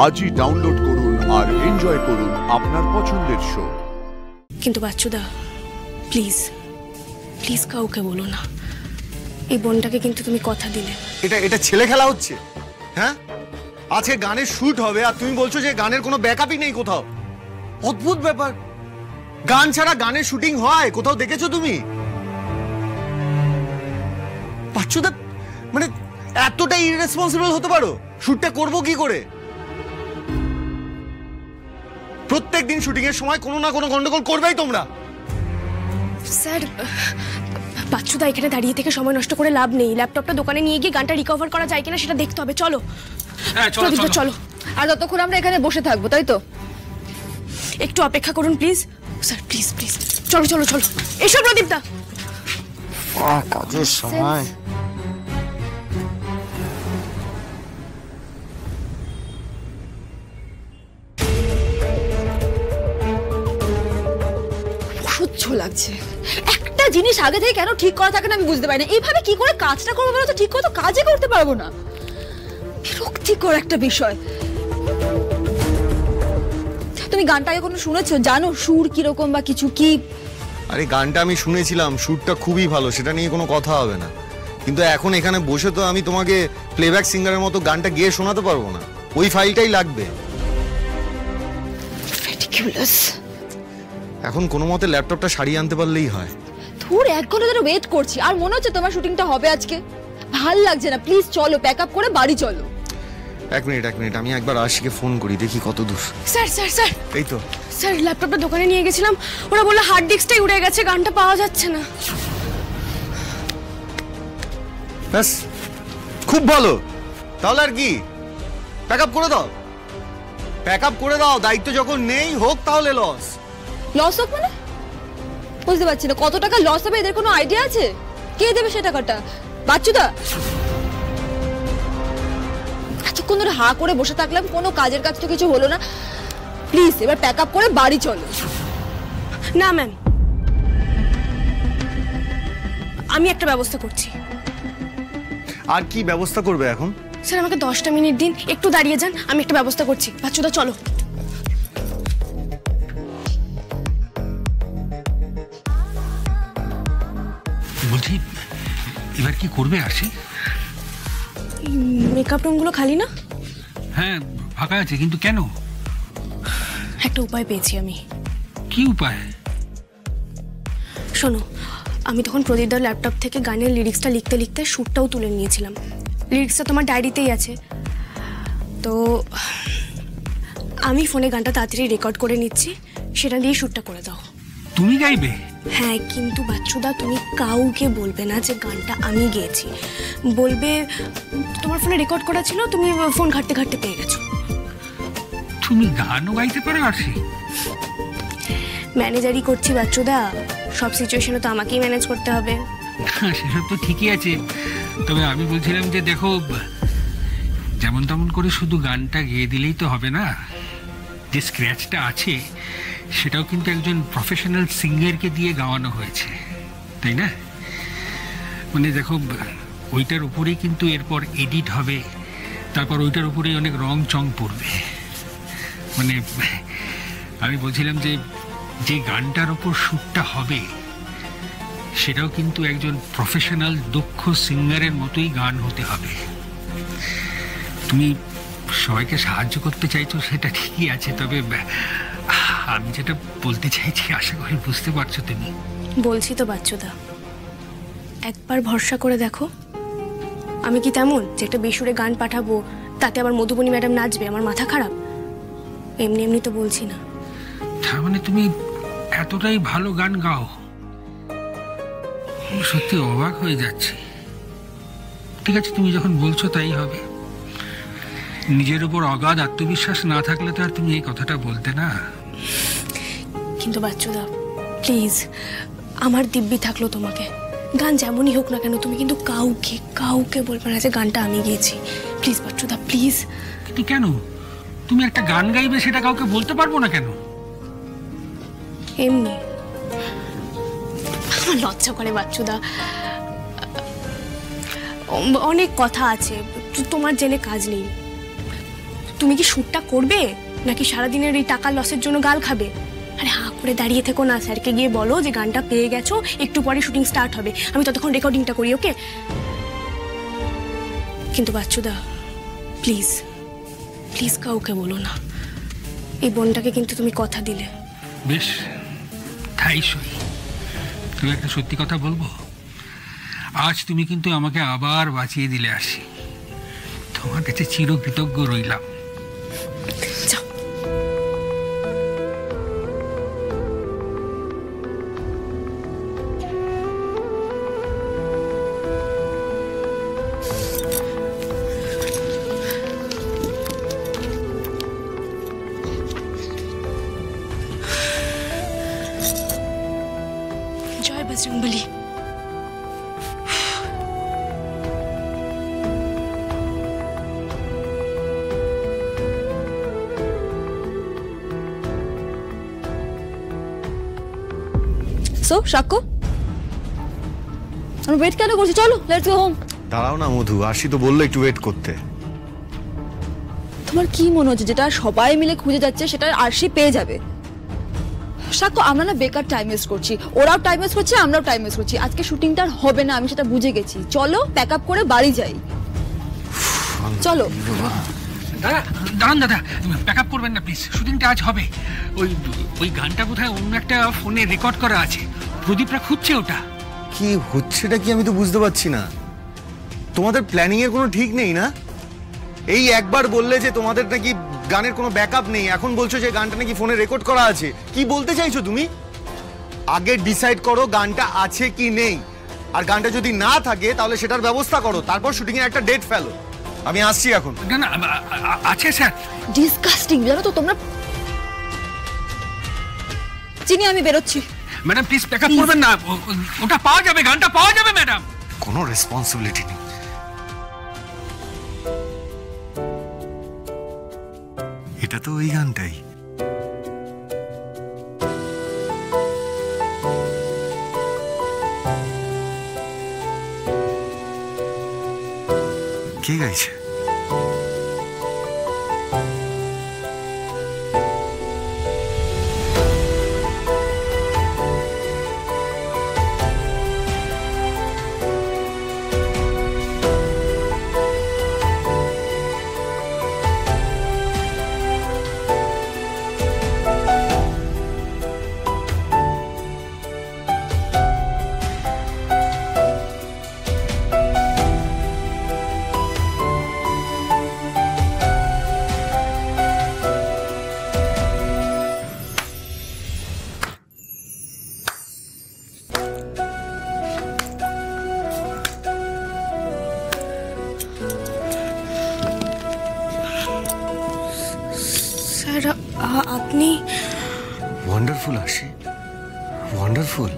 আজই ডাউনলোড করুন আর এনজয় করুন আপনার পছন্দের শো। কিন্তু বাচ্চুদা প্লিজ প্লিজ কাউকে বলো না, এই বোনটাকে কিন্তু তুমি কথা দিলে। এটা ছেলে খেলা হচ্ছে? হ্যাঁ, আজকে গানের শুট হবে আর তুমি বলছো যে গানের কোনো ব্যাকআপই নেই কোথাও। অদ্ভুত ব্যাপার, গান ছাড়া গানের শুটিং হয় কোথাও দেখেছো তুমি? বাচ্চুদা মানে এতটা ইররেসপন্সিবল হতে পারো? শুটটা করবো কি করে? প্রত্যেক দিন শুটিং এর সময় কোনো না কোনো গন্ডগোল করবেই তোমরা। স্যার বাচ্চুদা এখানে দাঁড়িয়ে থেকে সময় নষ্ট করে লাভ নেই, ল্যাপটপটা দোকানে নিয়ে গিয়ে গানটা রিকভার করা যায় কিনা সেটা দেখতে হবে। চলো চলো। আর ততক্ষণ আমরা এখানে বসে থাকবো, তাই তো? একটু অপেক্ষা করুন প্লিজ স্যার, প্লিজ প্লিজ। চলো চলো চলো, এসো প্রদীপদা। কাজের সময় অসহ্য লাগছে। একটা জিনিস আগে থেকে কেন ঠিক করা থাকে না আমি বুঝতে পারি না। এইভাবে কি করে কাজটা করবো বলো তো? ঠিক করে তো কাজই করতে পারবো না। বিরক্তিকর একটা বিষয়। তুমি গানটা আগে কোনো শুনেছো? জানো সুর কিরকম বা কিছু কি? আরে গানটা আমি শুনেছিলাম, সুরটা খুবই ভালো, সেটা নিয়ে কোনো কথা হবে না। কিন্তু এখন এখানে বসে তো আমি তোমাকে প্লেব্যাক সিঙ্গারের মতো গানটা গেয়ে শোনাতে পারবো না, ওই ফাইলটাই লাগবে। এখন কোনো মতে ল্যাপটপটা সারিয়ে আনতে পারলেই হয়। ধুর, 1 ঘন্টা ধরে ওয়েট করছি আর মনে হচ্ছে তোমার শুটিংটা হবে আজকে। ভাল লাগছে না, প্লিজ চলো, প্যাক আপ করে বাড়ি চলো। এক মিনিট, আমি একবার আশিকে ফোন করি, দেখি কত দূর। স্যার স্যার স্যার, এই তো স্যার ল্যাপটপটা দোকানে নিয়ে গেছিলাম, ওরা বললো হার্ড ডিস্কটাই উড়ে গেছে, গানটা পাওয়া যাচ্ছে না। ব্যাস, খুব ভালো। তাহলে আর কি, প্যাক আপ করে দাও, প্যাক আপ করে দাও। দায়িত্ব যখন নেই, হোক তাহলে লস। লস হোক মানে? বুঝতে পারছি না, কত টাকা লস হবে এদের কোনো আইডিয়া আছে? কে দেবে সে টাকাটা? বাচ্চুদা? এতক্ষণ ধরে হা করে বসে থাকলাম, কোনো কাজের কাজ তো কিছু হলো না। প্লিজ এবার প্যাক আপ করে বাড়ি চলো। না ম্যাম, আমি একটা ব্যবস্থা করছি। আর কি ব্যবস্থা করবে এখন? স্যার আমাকে 10টা মিনিট দিন, একটু দাঁড়িয়ে যান, আমি একটা ব্যবস্থা করছি। বাচ্চুদা চলো। বলছি এবার কি করবে? আসি, মেকআপ রুমগুলো খালি না? হ্যাঁ ফাঁকা আছে, কিন্তু কেন? একটা উপায় পেয়েছি আমি। কি উপায়? শোনো, আমি তখন প্রদীপদার ল্যাপটপ থেকে গানের লিরিক্সটা লিখতে লিখতে শ্যুটটাও তুলে নিয়েছিলাম। লিরিক্সটা তোমার ডায়েরিতেই আছে, তো আমি ফোনে গানটা তাড়াতাড়ি রেকর্ড করে নিচ্ছি, সেটা দিয়ে শ্যুটটা করে দাও। তুমি গাইবে? হ্যাঁ, কিন্তু বাচ্চুদা তুমি কাউকে বলবে না যে গানটা আমি গেয়েছি। বলবে তোমার ফোনে রেকর্ড করা ছিল, তুমি ফোন ঘাটতে ঘাটতে পেয়ে গেছো। তুমি গানও গাইতে পারো? আসি, ম্যানেজারই করছি বাচ্চুদা, সব সিচুয়েশনে তো আমাকেই ম্যানেজ করতে হবে। সেসব তো ঠিকই আছে, তবে আমি বলছিলাম যে দেখো, যেমন তেমন করে শুধু গানটা গেয়ে দিলেই তো হবে না। যে স্ক্র্যাচটা আছে সেটাও কিন্তু একজন প্রফেশনাল সিঙ্গারকে দিয়ে গাওয়ানো হয়েছে, তাই না? মানে দেখো, ওইটার উপরেই কিন্তু এরপর এডিট হবে, তারপর ওইটার উপরেই অনেক রং চং পড়বে। মানে আমি বলছিলাম যে যে গানটার ওপর শ্যুটটা হবে সেটাও কিন্তু একজন প্রফেশনাল দক্ষ সিঙ্গারের মতোই গান হতে হবে। তুমি সবাইকে সাহায্য করতে চাইছো, সেটা ঠিকই আছে, তবে আমি যেটা বলতে চাইছি আশা করি বুঝতে পারছো তুমি। বলছি তো বাচ্চুদা, একবার ভরসা করে দেখো। আমি কি তেমন যে একটা বেসুরে গান পাঠাবো তাতে আবার মধুবনী ম্যাডাম নাচবে? আমার মাথা খারাপ? এমনি এমনি তো বলছি না। তার মানে তুমি এতটাই ভালো গান গাও? সত্যি অবাক হয়ে যাচ্ছি। ঠিক আছে, তুমি যখন বলছো তাই হবে। নিজের উপর অগাধ আত্মবিশ্বাস না থাকলে তো আর তুমি এই কথাটা বলতে না। কিন্তু বাচ্চুদা প্লিজ, আমার দিব্যি থাকলো তোমাকে, গান যেমনই হোক না কেন তুমি কিন্তু কাউকে কাউকে বলবে না যে গানটা আমি গেয়েছি। Please বাচ্চুদা please. কিন্তু কেন? তুমি একটা গান গাইবে সেটা কাউকে বলতে পারবো না কেন? এমনি লজ্জা করে বাচ্চুদা, অনেক কথা আছে, তোমার জেনে কাজ নেই। তুমি কি শ্যুটটা করবে নাকি সারাদিনের এই টাকার লসের জন্য গাল খাবে? আরে হাঁ করে দাঁড়িয়ে থেকো না, স্যারকে গিয়ে বলো যে গানটা পেয়ে গেছো, একটু পরে শুটিং স্টার্ট হবে, আমি ততক্ষণ রেকর্ডিংটা করি, ওকে? কিন্তু বাচ্চুদা প্লিজ প্লিজ কাউকে বলো না, এই বোনটাকে কিন্তু তুমি কথা দিলে। বেশ, তাই সই। তুমি একটা সত্যি কথা বলবো, আজ তুমি কিন্তু আমাকে আবার বাঁচিয়ে দিলে আসি, তোমার কাছে চিরকৃতজ্ঞ রইলাম। যাও। জয় বজরংবলী। সো সাক্ষ্য, আমি ওয়েট কেন করছি? চলো লেটস গো হোম। দাঁড়াও না মধু, আশি তো বললো একটু ওয়েট করতে। তোমার কি মনে হচ্ছে যেটা সবাই মিলে খুঁজে যাচ্ছে সেটা আরশি পেয়ে যাবে? সাক্ষ্য, আমরা না বেকার টাইম ওয়েস্ট করছি, ওরাও টাইম ওয়েস্ট করছে, আমরাও টাইম ওয়েস্ট করছি। আজকে শুটিংটা আর হবে না, আমি সেটা বুঝে গেছি। চলো প্যাক আপ করে বাড়ি যাই, চলো। দাদা দাঁড়ান, দাদা প্যাক আপ করবেন না প্লিজ, শুটিংটা আজ হবে। ওই ওই গানটা বোধহয় অন্য একটা ফোনে রেকর্ড করা আছে, প্রদীপরা খুঁজছে ওটা। কি হচ্ছেটা কি আমি তো বুঝতে পারছি না। তোমাদের প্ল্যানিং এর কোনো ঠিক নেই না? এই একবার বললে যে তোমাদের নাকি গানের কোনো ব্যাকআপ নেই, এখন বলছো যে গানটা নাকি ফোনে রেকর্ড করা আছে। কি বলতে চাইছো তুমি? আগে ডিসাইড করো গানটা আছে কি নেই, আর গানটা যদি না থাকে তাহলে সেটার ব্যবস্থা করো, তারপর শুটিং এর একটা ডেট ফেলো। আমি আসছি এখন। না না, আছে স্যার। ডিসকাস্টিং, জানো তো তোমরা। চিনি, আমি বেরোচ্ছি। ম্যাডাম প্লিজ প্যাক আপ করবেন না, ওটা পাওয়া যাবে, গানটা পাওয়া যাবে ম্যাডাম। কোনো রেসপন্সিবিলিটি নেই। এটা তো ওই গানটাই। কে গাইছে? স্যার আপনি ওয়ান্ডারফুল আশি, ওয়ান্ডারফুল।